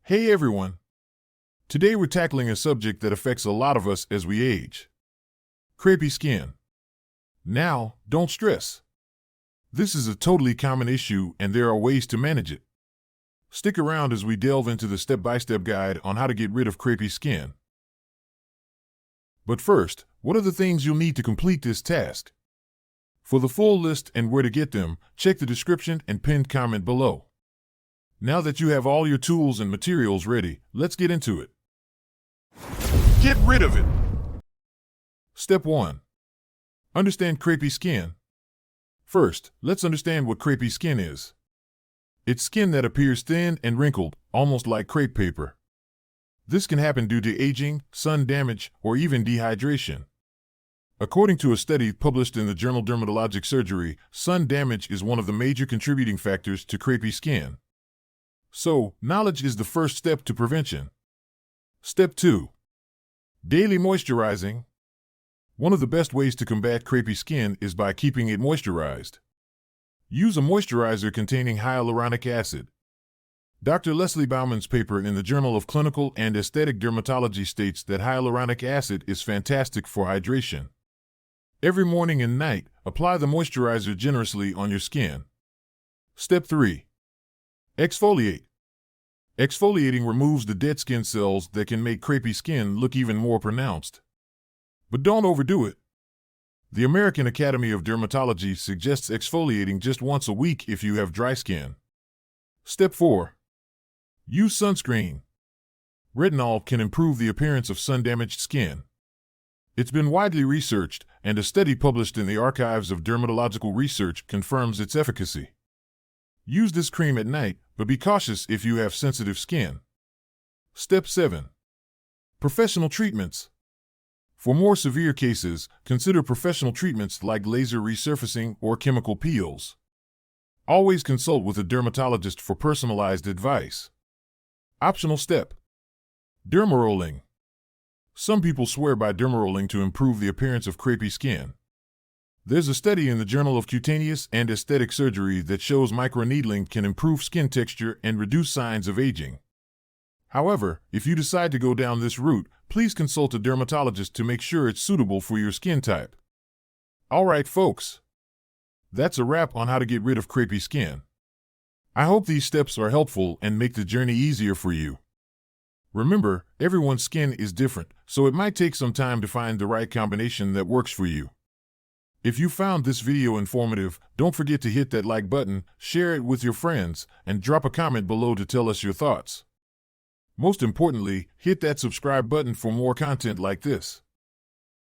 Hey everyone! Today we're tackling a subject that affects a lot of us as we age. Crepey skin. Now, don't stress. This is a totally common issue and there are ways to manage it. Stick around as we delve into the step-by-step guide on how to get rid of crepey skin. But first, what are the things you'll need to complete this task? For the full list and where to get them, check the description and pinned comment below. Now that you have all your tools and materials ready, let's get into it. Get rid of it! Step 1. Understand crepey skin. First, let's understand what crepey skin is. It's skin that appears thin and wrinkled, almost like crepe paper. This can happen due to aging, sun damage, or even dehydration. According to a study published in the journal Dermatologic Surgery, sun damage is one of the major contributing factors to crepey skin. So, knowledge is the first step to prevention. Step 2. Daily moisturizing. One of the best ways to combat crepey skin is by keeping it moisturized. Use a moisturizer containing hyaluronic acid. Dr. Leslie Baumann's paper in the Journal of Clinical and Aesthetic Dermatology states that hyaluronic acid is fantastic for hydration. Every morning and night, apply the moisturizer generously on your skin. Step 3. Exfoliate. Exfoliating removes the dead skin cells that can make crepey skin look even more pronounced. But don't overdo it. The American Academy of Dermatology suggests exfoliating just once a week if you have dry skin. Step 4. Use sunscreen. Retinol can improve the appearance of sun-damaged skin. It's been widely researched, and a study published in the Archives of Dermatological Research confirms its efficacy. Use this cream at night, but be cautious if you have sensitive skin. Step 7. Professional treatments. For more severe cases, consider professional treatments like laser resurfacing or chemical peels. Always consult with a dermatologist for personalized advice. Optional step. Dermarolling. Some people swear by dermarolling to improve the appearance of crepey skin. There's a study in the Journal of Cutaneous and Aesthetic Surgery that shows microneedling can improve skin texture and reduce signs of aging. However, if you decide to go down this route, please consult a dermatologist to make sure it's suitable for your skin type. Alright folks, that's a wrap on how to get rid of crepey skin. I hope these steps are helpful and make the journey easier for you. Remember, everyone's skin is different, so it might take some time to find the right combination that works for you. If you found this video informative, don't forget to hit that like button, share it with your friends, and drop a comment below to tell us your thoughts. Most importantly, hit that subscribe button for more content like this.